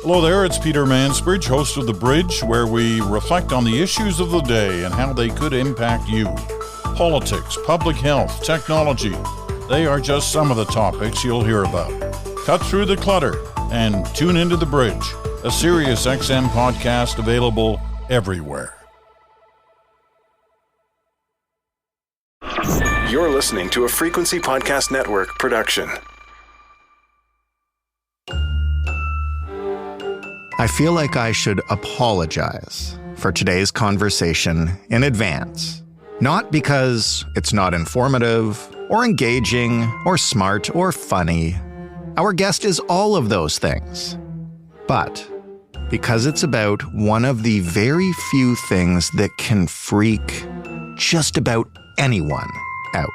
Hello there, it's Peter Mansbridge, host of The Bridge, where we reflect on the issues of the day and how they could impact you. Politics, public health, technology, they are just some of the topics you'll hear about. Cut through the clutter and tune into The Bridge, a Sirius XM podcast available everywhere. You're listening to a Frequency Podcast Network production. I feel like I should apologize for today's conversation in advance. Not because it's not informative, or engaging, or smart, or funny. Our guest is all of those things. But because it's about one of the very few things that can freak just about anyone out.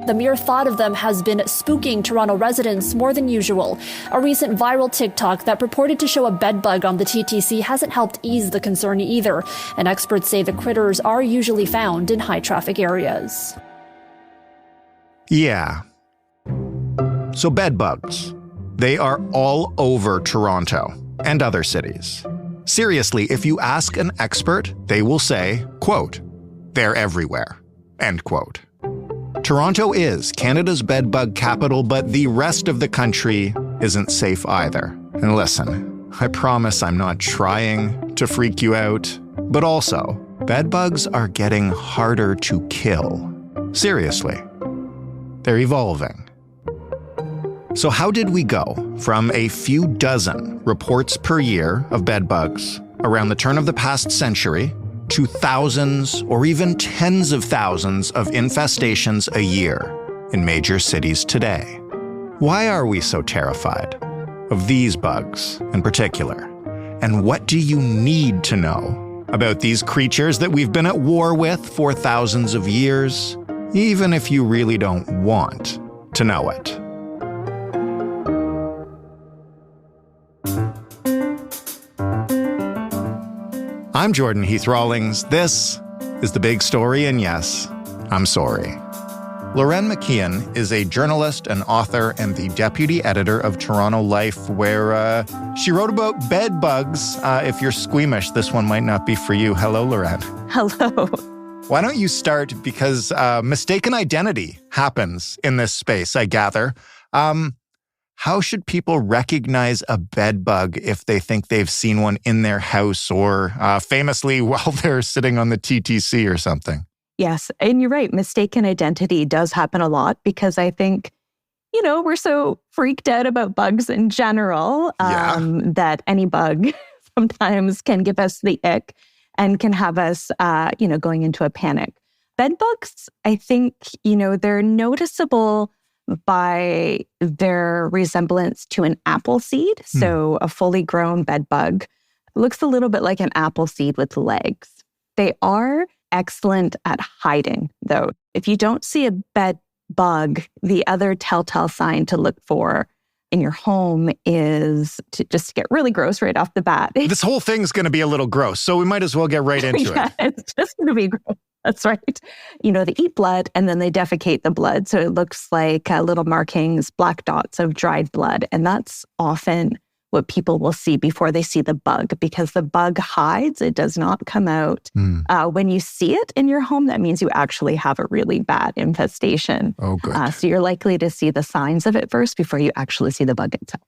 The mere thought of them has been spooking Toronto residents more than usual. A recent viral TikTok that purported to show a bedbug on the TTC hasn't helped ease the concern either, and experts say the critters are usually found in high-traffic areas. Yeah. So bedbugs. They are all over Toronto and other cities. Seriously, if you ask an expert, they will say, quote, "They're everywhere," end quote. Toronto is Canada's bedbug capital, but the rest of the country isn't safe either. And listen, I promise I'm not trying to freak you out, but also, bedbugs are getting harder to kill. Seriously. They're evolving. So how did we go from a few dozen reports per year of bedbugs around the turn of the past century to thousands or even tens of thousands of infestations a year in major cities today? Why are we so terrified of these bugs in particular? And what do you need to know about these creatures that we've been at war with for thousands of years, even if you really don't want to know it? I'm Jordan Heath Rawlings. This is The Big Story, and yes, I'm sorry. Lauren McKeon is a journalist and author and the deputy editor of Toronto Life, where she wrote about bed bugs. If you're squeamish, this one might not be for you. Hello, Lauren. Hello. Why don't you start, because mistaken identity happens in this space, I gather. How should people recognize a bed bug if they think they've seen one in their house or famously while they're sitting on the TTC or something? Yes, and you're right. Mistaken identity does happen a lot because I think, we're so freaked out about bugs in general that any bug sometimes can give us the ick and can have us, going into a panic. Bed bugs, I think, they're noticeable by their resemblance to an apple seed. So a fully grown bed bug looks a little bit like an apple seed with legs. They are excellent at hiding, though. If you don't see a bed bug, the other telltale sign to look for in your home is to just get really gross right off the bat. This whole thing's going to be a little gross, so we might as well get right into it. It's just going to be gross. That's right. They eat blood and then they defecate the blood. So it looks like little markings, black dots of dried blood. And that's often what people will see before they see the bug, because the bug hides. It does not come out. When you see it in your home, that means you actually have a really bad infestation. Oh, good. So you're likely to see the signs of it first before you actually see the bug itself.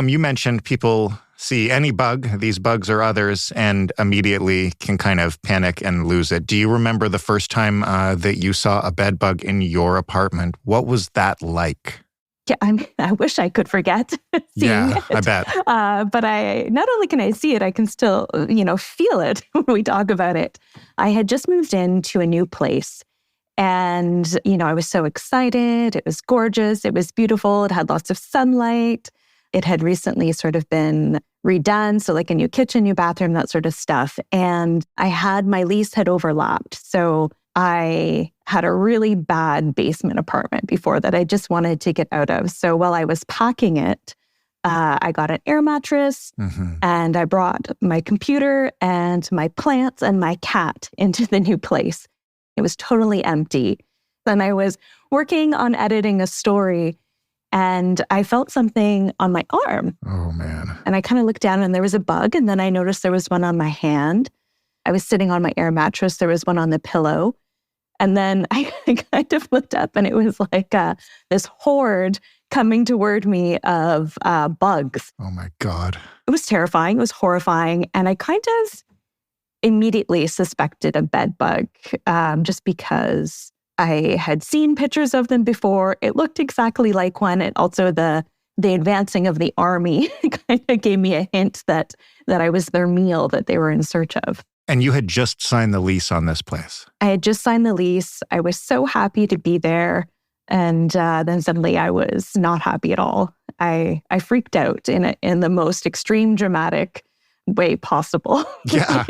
You mentioned people see any bug, these bugs or others, and immediately can kind of panic and lose it. Do you remember the first time that you saw a bed bug in your apartment? What was that like? Yeah, I wish I could forget seeing it. I bet. But not only can I see it, I can still, feel it when we talk about it. I had just moved into a new place. And, I was so excited. It was gorgeous. It was beautiful. It had lots of sunlight. It had recently sort of been redone. So like a new kitchen, new bathroom, that sort of stuff. And my lease had overlapped. So I had a really bad basement apartment before that I just wanted to get out of. So while I was packing it, I got an air mattress and I brought my computer and my plants and my cat into the new place. It was totally empty. Then I was working on editing a story And I felt something on my arm. Oh, man. And I kind of looked down and there was a bug. And then I noticed there was one on my hand. I was sitting on my air mattress. There was one on the pillow. And then I kind of looked up and it was like this horde coming toward me of bugs. Oh, my God. It was terrifying. It was horrifying. And I kind of immediately suspected a bed bug just because I had seen pictures of them before. It looked exactly like one. And also the advancing of the army kind of gave me a hint that I was their meal that they were in search of. And you had just signed the lease on this place. I had just signed the lease. I was so happy to be there. And then suddenly I was not happy at all. I freaked out in the most extreme dramatic way possible. Yeah.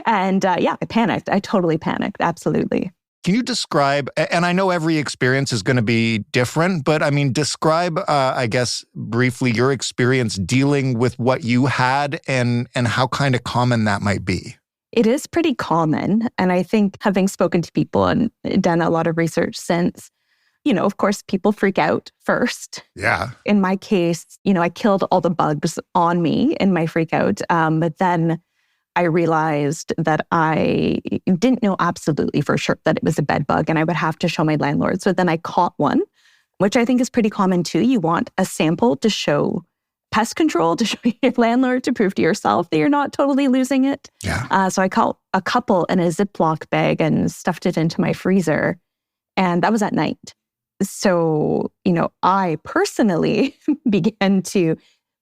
And I panicked. I totally panicked. Absolutely. Can you describe, and I know every experience is going to be different, but I mean, describe, I guess, briefly your experience dealing with what you had and how kind of common that might be. It is pretty common. And I think having spoken to people and done a lot of research since, of course, people freak out first. Yeah. In my case, I killed all the bugs on me in my freak out. But then I realized that I didn't know absolutely for sure that it was a bed bug and I would have to show my landlord. So then I caught one, which I think is pretty common too. You want a sample to show pest control, to show your landlord, to prove to yourself that you're not totally losing it. Yeah. So I caught a couple in a Ziploc bag and stuffed it into my freezer. And that was at night. So, I personally began to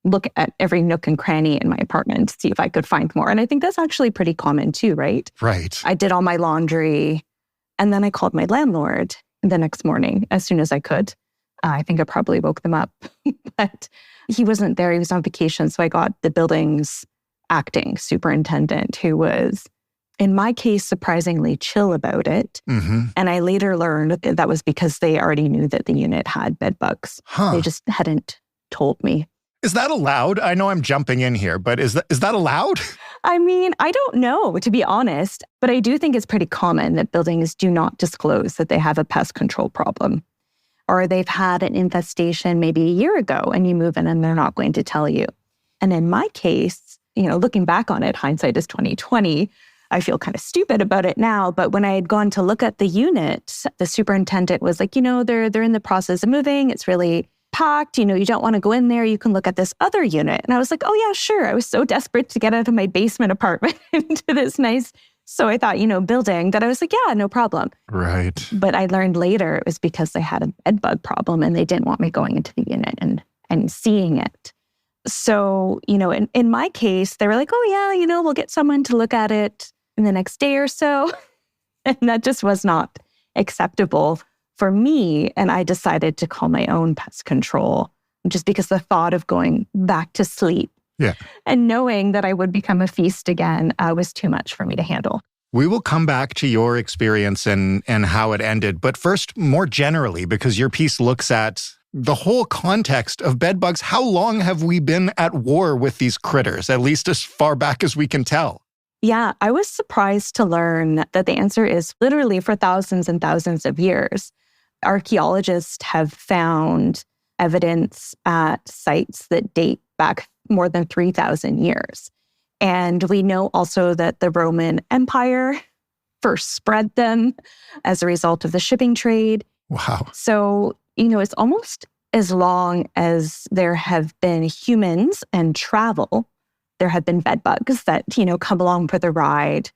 look at every nook and cranny in my apartment to see if I could find more. And I think that's actually pretty common too, right? Right. I did all my laundry and then I called my landlord the next morning as soon as I could. I think I probably woke them up, but he wasn't there. He was on vacation. So I got the building's acting superintendent who was, in my case, surprisingly chill about it. Mm-hmm. And I later learned that was because they already knew that the unit had bed bugs. Huh. They just hadn't told me. Is that allowed? I know I'm jumping in here, but is that allowed? I mean, I don't know, to be honest, but I do think it's pretty common that buildings do not disclose that they have a pest control problem. Or they've had an infestation maybe a year ago and you move in and they're not going to tell you. And in my case, looking back on it, hindsight is 2020. I feel kind of stupid about it now, but when I had gone to look at the unit, the superintendent was like, they're in the process of moving. It's really packed. You don't want to go in there. You can look at this other unit. And I was like, oh yeah, sure. I was so desperate to get out of my basement apartment into this nice, so I thought, building, that I was like, yeah, no problem. Right. But I learned later it was because they had a bed bug problem and they didn't want me going into the unit and seeing it. So, in my case, they were like, oh yeah, we'll get someone to look at it in the next day or so. And that just was not acceptable for me. And I decided to call my own pest control just because the thought of going back to sleep and knowing that I would become a feast again was too much for me to handle. We will come back to your experience and how it ended. But first, more generally, because your piece looks at the whole context of bed bugs, how long have we been at war with these critters, at least as far back as we can tell? Yeah, I was surprised to learn that the answer is literally for thousands and thousands of years. Archaeologists have found evidence at sites that date back more than 3,000 years. And we know also that the Roman Empire first spread them as a result of the shipping trade. Wow. So, it's almost as long as there have been humans and travel, there have been bed bugs that, come along for the ride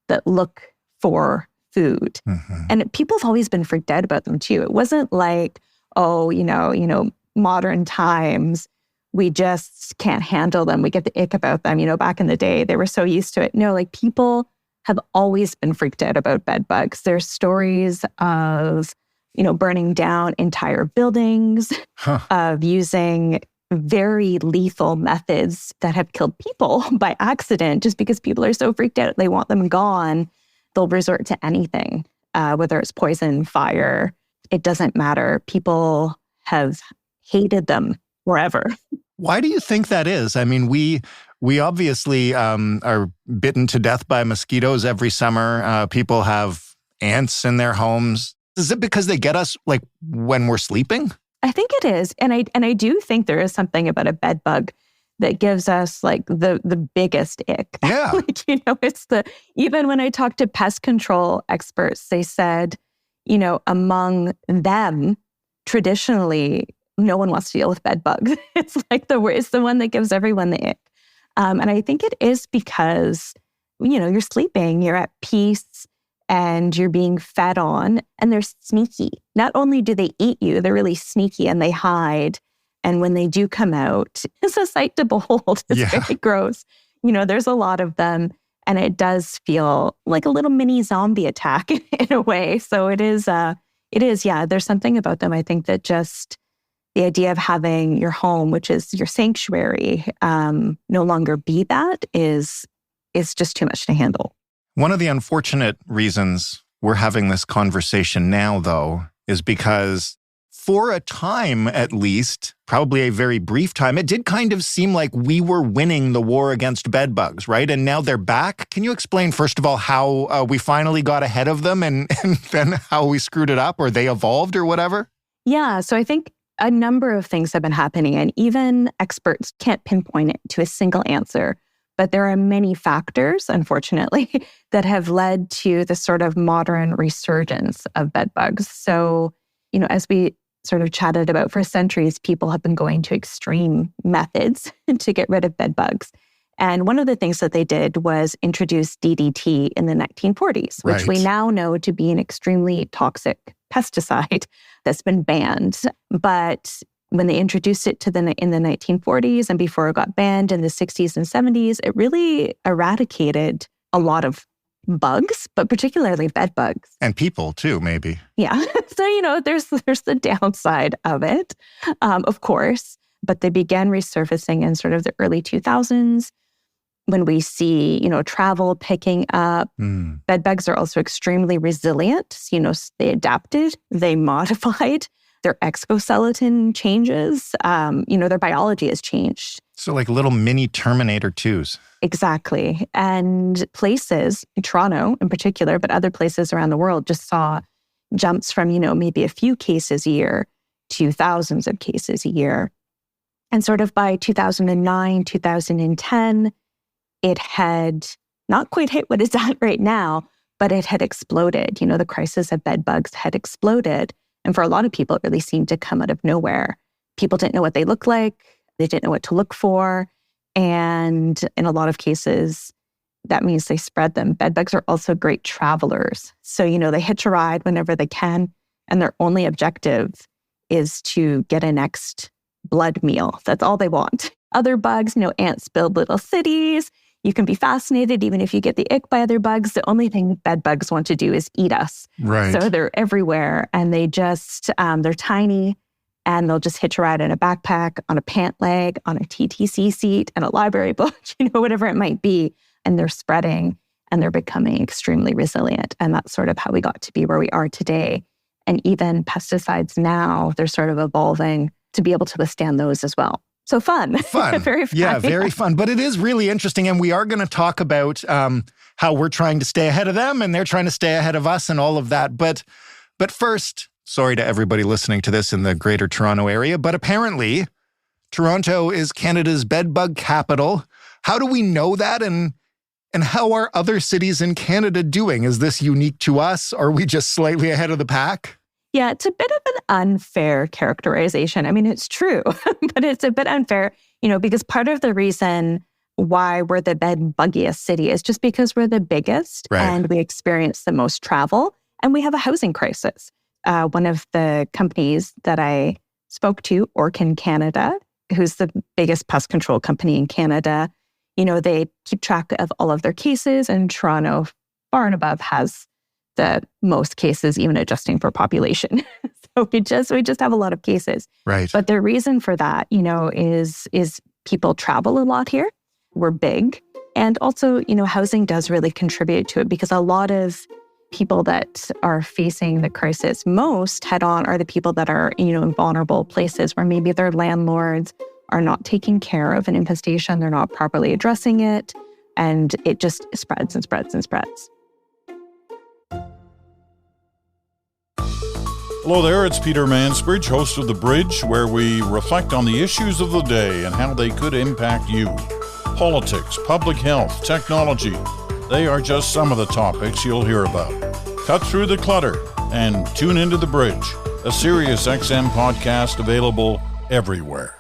that look for food. Mm-hmm. And people have always been freaked out about them too. It wasn't like, modern times, we just can't handle them. We get the ick about them. Back in the day, they were so used to it. No, people have always been freaked out about bed bugs. There's stories of, burning down entire buildings, of using very lethal methods that have killed people by accident just because people are so freaked out. They want them gone. They'll resort to anything, whether it's poison, fire. It doesn't matter. People have hated them wherever. Why do you think that is? I mean, we obviously are bitten to death by mosquitoes every summer. People have ants in their homes. Is it because they get us when we're sleeping? I think it is. And I do think there is something about a bed bug that gives us like the biggest ick. Yeah. It's even when I talked to pest control experts, they said, among them, traditionally, no one wants to deal with bed bugs. It's like it's the one that gives everyone the ick. And I think it is because, you're sleeping, you're at peace, and you're being fed on, and they're sneaky. Not only do they eat you, they're really sneaky and they hide. And when they do come out, it's a sight to behold. It's very gross. There's a lot of them, and it does feel like a little mini zombie attack in a way. So it is, there's something about them. I think that just the idea of having your home, which is your sanctuary, no longer be that is just too much to handle. One of the unfortunate reasons we're having this conversation now, though, is because for a time, at least, probably a very brief time, it did kind of seem like we were winning the war against bed bugs, right? And now they're back. Can you explain, first of all, how we finally got ahead of them and then how we screwed it up or they evolved or whatever? Yeah, so I think a number of things have been happening, and even experts can't pinpoint it to a single answer. But there are many factors, unfortunately, that have led to the sort of modern resurgence of bed bugs. So, as we sort of chatted about for centuries, people have been going to extreme methods to get rid of bed bugs. And one of the things that they did was introduce DDT in the 1940s, which we now know to be an extremely toxic pesticide that's been banned. But when they introduced it in the 1940s and before it got banned in the 60s and 70s, it really eradicated a lot of bugs, but particularly bed bugs. And people too, maybe. Yeah. So, there's the downside of it, of course. But they began resurfacing in sort of the early 2000s when we see, travel picking up. Bed bugs are also extremely resilient. They adapted, they modified. Their exoskeleton changes, their biology has changed. So like little mini Terminator 2s. Exactly. And places, Toronto in particular, but other places around the world just saw jumps from, maybe a few cases a year to thousands of cases a year. And sort of by 2009, 2010, it had not quite hit what it's at right now, but it had exploded. The crisis of bed bugs had exploded. And for a lot of people, it really seemed to come out of nowhere. People didn't know what they looked like. They didn't know what to look for. And in a lot of cases, that means they spread them. Bed bugs are also great travelers. So, they hitch a ride whenever they can. And their only objective is to get a next blood meal. That's all they want. Other bugs, ants build little cities. You can be fascinated even if you get the ick by other bugs. The only thing bed bugs want to do is eat us. Right. So they're everywhere, and they just, they're tiny, and they'll just hitch a ride in a backpack, on a pant leg, on a TTC seat, and a library book, whatever it might be. And they're spreading, and they're becoming extremely resilient. And that's sort of how we got to be where we are today. And even pesticides now, they're sort of evolving to be able to withstand those as well. So fun. Very fun. Yeah, very fun. But it is really interesting. And we are going to talk about how we're trying to stay ahead of them and they're trying to stay ahead of us and all of that. But first, sorry to everybody listening to this in the greater Toronto area, but apparently Toronto is Canada's bedbug capital. How do we know that? And how are other cities in Canada doing? Is this unique to us? Are we just slightly ahead of the pack? Yeah, it's a bit of an unfair characterization. I mean, it's true, but it's a bit unfair, because part of the reason why we're the bed buggiest city is just because we're the biggest and we experience the most travel and we have a housing crisis. One of the companies that I spoke to, Orkin Canada, who's the biggest pest control company in Canada, they keep track of all of their cases, and Toronto, far and above, has the most cases, even adjusting for population. So we just have a lot of cases. Right. But the reason for that, is people travel a lot here. We're big. And also, housing does really contribute to it, because a lot of people that are facing the crisis most head on are the people that are, in vulnerable places where maybe their landlords are not taking care of an infestation. They're not properly addressing it. And it just spreads and spreads and spreads. Hello there, it's Peter Mansbridge, host of The Bridge, where we reflect on the issues of the day and how they could impact you. Politics, public health, technology, they are just some of the topics you'll hear about. Cut through the clutter and tune into The Bridge, a Sirius XM podcast available everywhere.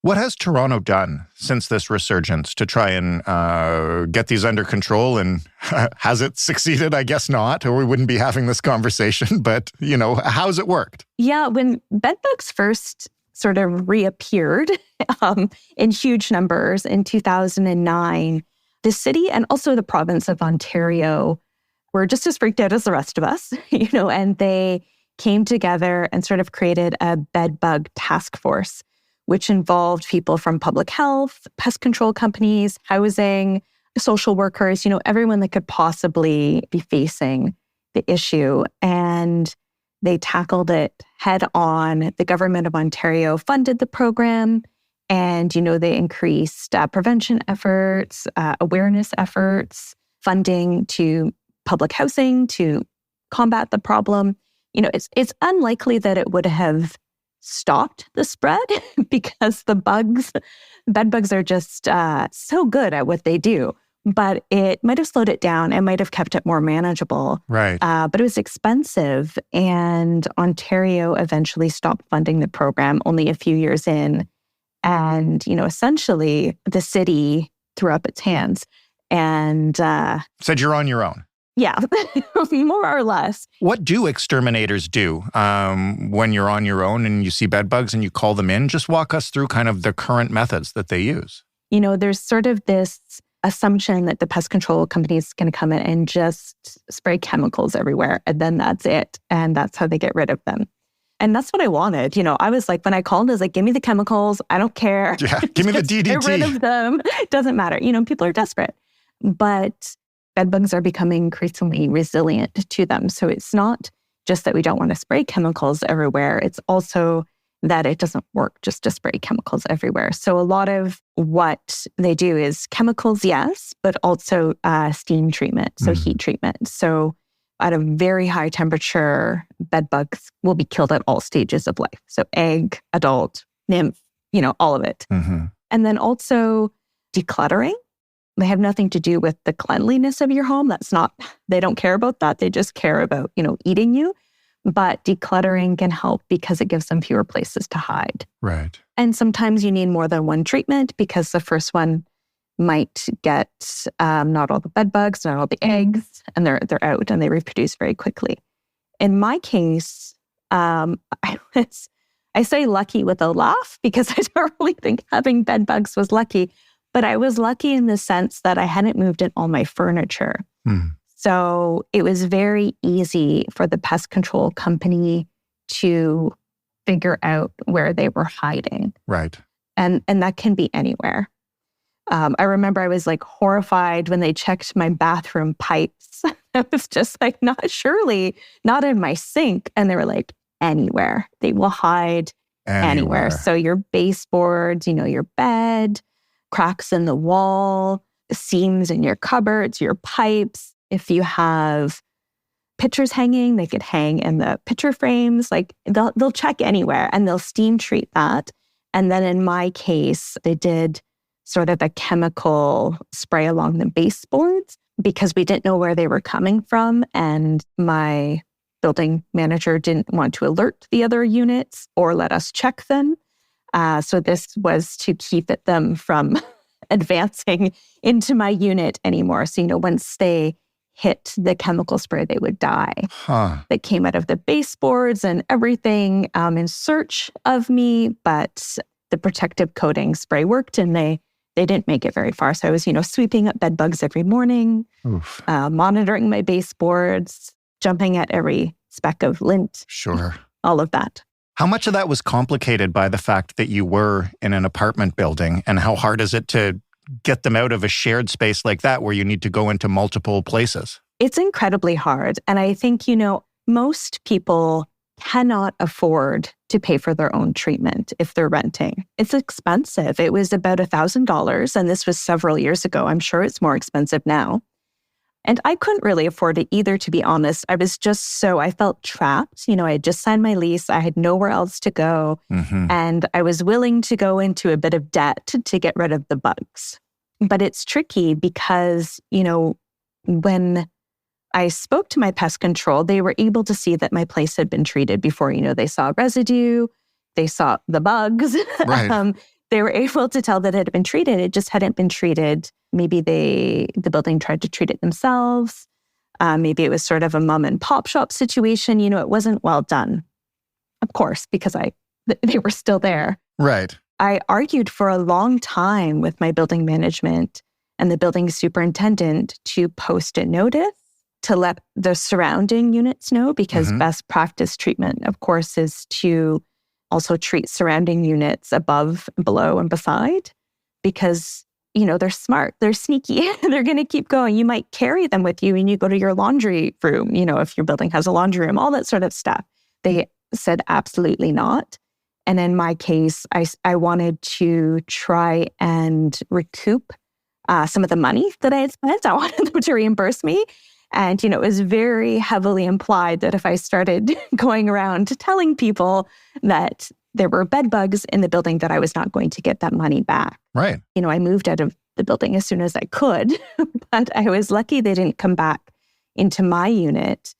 What has Toronto done since this resurgence to try and get these under control? And has it succeeded? I guess not, or we wouldn't be having this conversation. But, how's it worked? Yeah, when bedbugs first sort of reappeared in huge numbers in 2009, the city and also the province of Ontario were just as freaked out as the rest of us, and they came together and sort of created a bedbug task force, which involved people from public health, pest control companies, housing, social workers, everyone that could possibly be facing the issue. And they tackled it head on. The government of Ontario funded the program. And, they increased prevention efforts, awareness efforts, funding to public housing to combat the problem. It's unlikely that it would have stopped the spread because bed bugs are just so good at what they do. But it might have slowed it down. It might have kept it more manageable. Right. But it was expensive. And Ontario eventually stopped funding the program only a few years in. And, essentially the city threw up its hands and said you're on your own. Yeah, more or less. What do exterminators do when you're on your own and you see bed bugs and you call them in? Just walk us through kind of the current methods that they use. There's sort of this assumption that the pest control companies can come in and just spray chemicals everywhere, and then that's it. And that's how they get rid of them. And that's what I wanted. I was like, when I called, I was like, give me the chemicals. I don't care. Yeah, give me the DDT. Get rid of them. It doesn't matter. People are desperate. But bedbugs are becoming increasingly resilient to them. So it's not just that we don't want to spray chemicals everywhere. It's also that it doesn't work just to spray chemicals everywhere. So a lot of what they do is chemicals, yes, but also steam treatment, so heat treatment. So at a very high temperature, bedbugs will be killed at all stages of life. So egg, adult, nymph, all of it. Mm-hmm. And then also decluttering. They have nothing to do with the cleanliness of your home. They don't care about that. They just care about, eating you. But decluttering can help because it gives them fewer places to hide. Right. And sometimes you need more than one treatment because the first one might get not all the bed bugs, not all the eggs, and they're out and they reproduce very quickly. In my case, I say lucky with a laugh because I don't really think having bed bugs was lucky. But I was lucky in the sense that I hadn't moved in all my furniture. So it was very easy for the pest control company to figure out where they were hiding. Right. And that can be anywhere. I remember I was like horrified when they checked my bathroom pipes. I was just like, not in my sink. And they were like, anywhere. They will hide anywhere. So your baseboards, your bed, cracks in the wall, seams in your cupboards, your pipes. If you have pictures hanging, they could hang in the picture frames. Like they'll check anywhere and they'll steam treat that. And then in my case, they did sort of a chemical spray along the baseboards because we didn't know where they were coming from. And my building manager didn't want to alert the other units or let us check them. So this was to keep them from advancing into my unit anymore. So, once they hit the chemical spray, they would die. That came out of the baseboards and everything in search of me. But the protective coating spray worked and they didn't make it very far. So I was, sweeping up bed bugs every morning, monitoring my baseboards, jumping at every speck of lint. Sure. All of that. How much of that was complicated by the fact that you were in an apartment building? And how hard is it to get them out of a shared space like that where you need to go into multiple places? It's incredibly hard. And I think, most people cannot afford to pay for their own treatment if they're renting. It's expensive. It was about $1,000. And this was several years ago. I'm sure it's more expensive now. And I couldn't really afford it either, to be honest. I felt trapped. I had just signed my lease. I had nowhere else to go. And I was willing to go into a bit of debt to get rid of the bugs. But it's tricky because, when I spoke to my pest control, they were able to see that my place had been treated before. They saw residue, they saw the bugs. Right. They were able to tell that it had been treated. It just hadn't been treated. Maybe the building tried to treat it themselves. Maybe it was sort of a mom and pop shop situation. It wasn't well done, of course, because they were still there. Right. I argued for a long time with my building management and the building superintendent to post a notice to let the surrounding units know, because best practice treatment, of course, is to also treat surrounding units above, below, and beside, because, they're smart, they're sneaky, they're going to keep going. You might carry them with you and you go to your laundry room, if your building has a laundry room, all that sort of stuff. They said absolutely not. And in my case, I wanted to try and recoup some of the money that I had spent. I wanted them to reimburse me. And, it was very heavily implied that if I started going around telling people that there were bed bugs in the building, that I was not going to get that money back. Right. I moved out of the building as soon as I could, but I was lucky they didn't come back into my unit.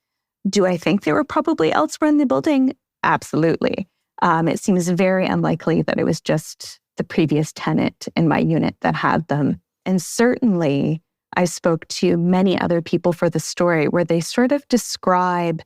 Do I think they were probably elsewhere in the building? Absolutely. It seems very unlikely that it was just the previous tenant in my unit that had them. And certainly, I spoke to many other people for the story where they sort of describe,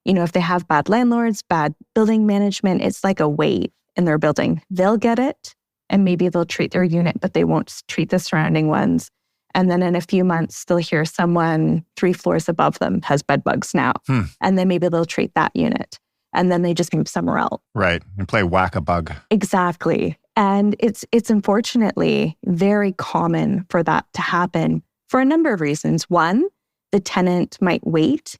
if they have bad landlords, bad building management, it's like a wave in their building. They'll get it and maybe they'll treat their unit, but they won't treat the surrounding ones. And then in a few months, they'll hear someone 3 floors above them has bed bugs now. And then maybe they'll treat that unit. And then they just move somewhere else. Right. And play whack-a-bug. Exactly. And it's unfortunately very common for that to happen for a number of reasons. One, the tenant might wait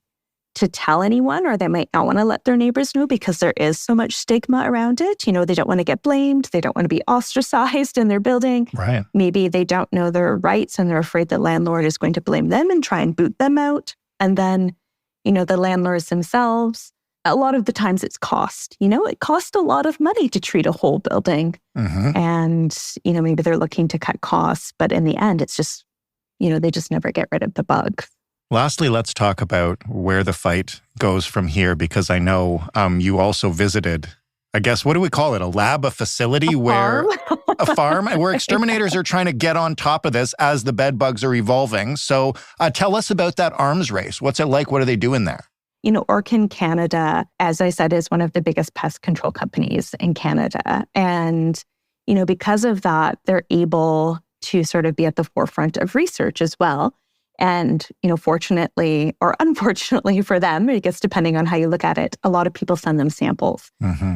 to tell anyone, or they might not want to let their neighbors know because there is so much stigma around it. They don't want to get blamed. They don't want to be ostracized in their building. Right. Maybe they don't know their rights and they're afraid the landlord is going to blame them and try and boot them out. And then, the landlords themselves, a lot of the times it's cost. It costs a lot of money to treat a whole building. And, maybe they're looking to cut costs, but in the end, it's just, they just never get rid of the bug. Lastly, let's talk about where the fight goes from here, because I know you also visited, I guess, what do we call it? A lab, a facility a farm, where exterminators are trying to get on top of this as the bed bugs are evolving. So tell us about that arms race. What's it like? What are they doing there? Orkin Canada, as I said, is one of the biggest pest control companies in Canada. And, because of that, they're able to sort of be at the forefront of research as well. And, fortunately or unfortunately for them, I guess depending on how you look at it, a lot of people send them samples.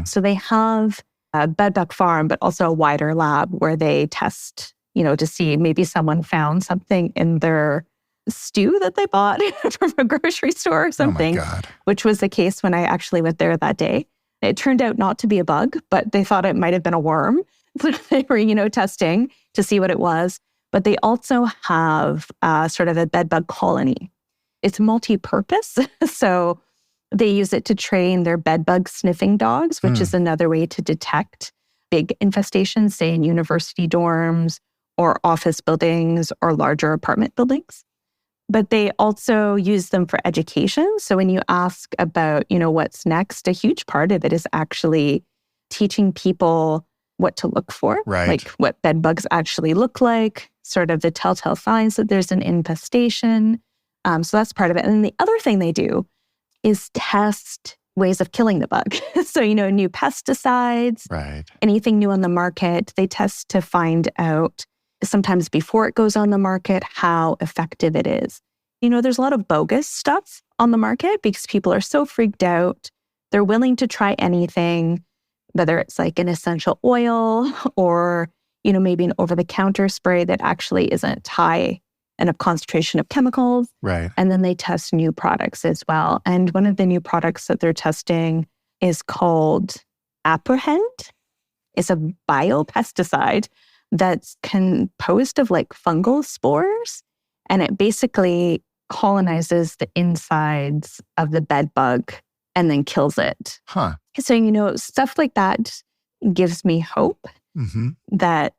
So they have a bedbug farm, but also a wider lab where they test, to see maybe someone found something in their stew that they bought from a grocery store or something, which was the case when I actually went there that day. It turned out not to be a bug, but they thought it might have been a worm. So they were, testing to see what it was. But they also have sort of a bedbug colony. It's multi-purpose. So they use it to train their bedbug sniffing dogs, which is another way to detect big infestations, say in university dorms or office buildings or larger apartment buildings. But they also use them for education. So when you ask about, what's next, a huge part of it is actually teaching people what to look for, like what bed bugs actually look like, sort of the telltale signs that there's an infestation. So that's part of it. And then the other thing they do is test ways of killing the bug. So, new pesticides, anything new on the market, they test to find out sometimes before it goes on the market, how effective it is. There's a lot of bogus stuff on the market because people are so freaked out. They're willing to try anything, whether it's like an essential oil or, maybe an over-the-counter spray that actually isn't high enough concentration of chemicals. And then they test new products as well. And one of the new products that they're testing is called Apprehend. It's a biopesticide that's composed of like fungal spores. And it basically colonizes the insides of the bed bug and then kills it. Huh. So, stuff like that gives me hope that,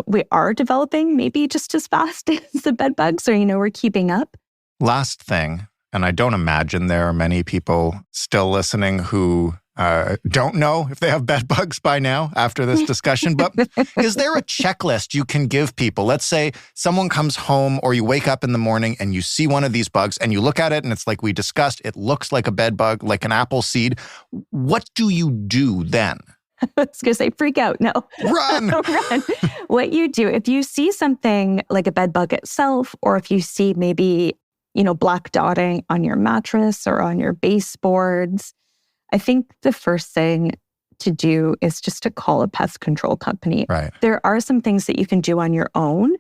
we are developing maybe just as fast as the bed bugs, or, we're keeping up. Last thing, and I don't imagine there are many people still listening who don't know if they have bed bugs by now after this discussion, but is there a checklist you can give people? Let's say someone comes home or you wake up in the morning and you see one of these bugs and you look at it and it's like we discussed, it looks like a bed bug, like an apple seed. What do you do then? I was going to say, freak out. No. Run! Run. What you do, if you see something like a bed bug itself, or if you see maybe, black dotting on your mattress or on your baseboards, I think the first thing to do is just to call a pest control company. Right. There are some things that you can do on your own.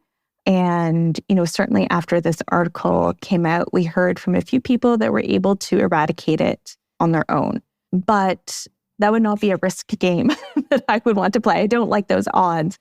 And, certainly after this article came out, we heard from a few people that were able to eradicate it on their own. But that would not be a risk game that I would want to play. I don't like those odds.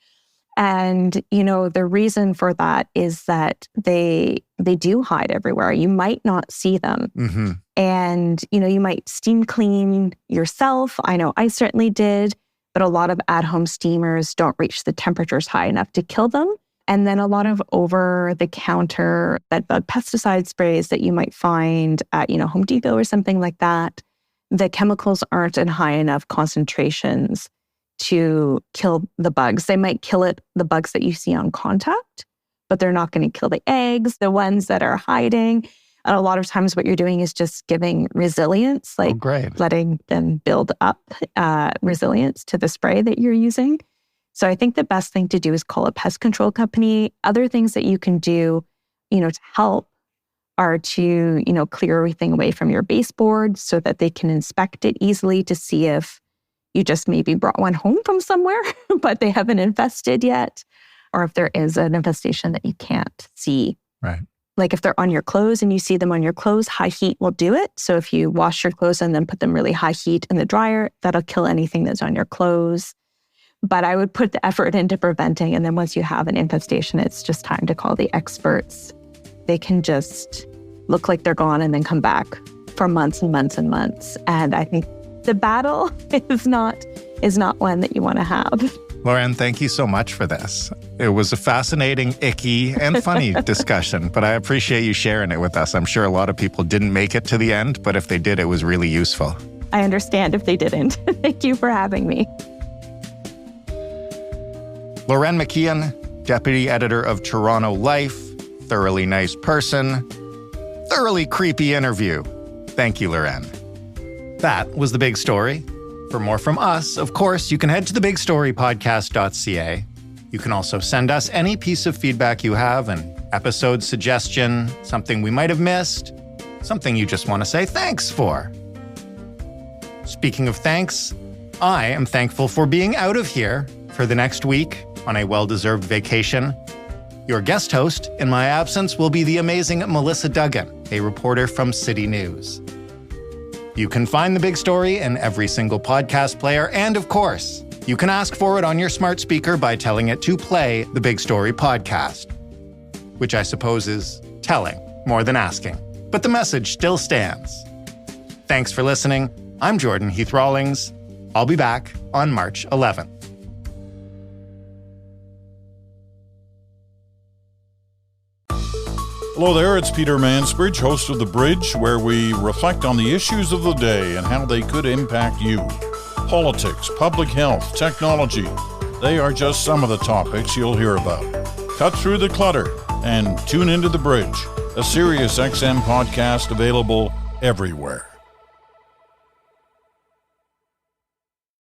And, the reason for that is that they do hide everywhere. You might not see them. Mm-hmm. And, you might steam clean yourself. I know I certainly did, but a lot of at-home steamers don't reach the temperatures high enough to kill them. And then a lot of over-the-counter bedbug pesticide sprays that you might find at, Home Depot or something like that, the chemicals aren't in high enough concentrations to kill the bugs. They might kill the bugs that you see on contact, but they're not going to kill the eggs, the ones that are hiding. And a lot of times what you're doing is just giving resilience, like letting them build up resilience to the spray that you're using. So I think the best thing to do is call a pest control company. Other things that you can do, to help are to, clear everything away from your baseboard so that they can inspect it easily to see if you just maybe brought one home from somewhere, but they haven't infested yet, or if there is an infestation that you can't see. Right. Like if they're on your clothes and you see them on your clothes, high heat will do it. So if you wash your clothes and then put them really high heat in the dryer, that'll kill anything that's on your clothes. But I would put the effort into preventing. And then once you have an infestation, it's just time to call the experts. They can just look like they're gone and then come back for months and months and months. And I think the battle is not one that you want to have. Lauren, thank you so much for this. It was a fascinating, icky, and funny discussion, but I appreciate you sharing it with us. I'm sure a lot of people didn't make it to the end, but if they did, it was really useful. I understand if they didn't. Thank you for having me. Lauren McKeon, Deputy Editor of Toronto Life, thoroughly nice person, thoroughly creepy interview. Thank you, Lauren. That was The Big Story. For more from us, of course, you can head to thebigstorypodcast.ca. You can also send us any piece of feedback you have, an episode suggestion, something we might have missed, something you just want to say thanks for. Speaking of thanks, I am thankful for being out of here for the next week on a well-deserved vacation. Your guest host in my absence will be the amazing Melissa Duggan, a reporter from City News. You can find The Big Story in every single podcast player, and of course, you can ask for it on your smart speaker by telling it to play The Big Story podcast, which I suppose is telling more than asking. But the message still stands. Thanks for listening. I'm Jordan Heath Rawlings. I'll be back on March 11th. Hello there, it's Peter Mansbridge, host of The Bridge, where we reflect on the issues of the day and how they could impact you. Politics, public health, technology, they are just some of the topics you'll hear about. Cut through the clutter and tune into The Bridge, a Sirius XM podcast available everywhere.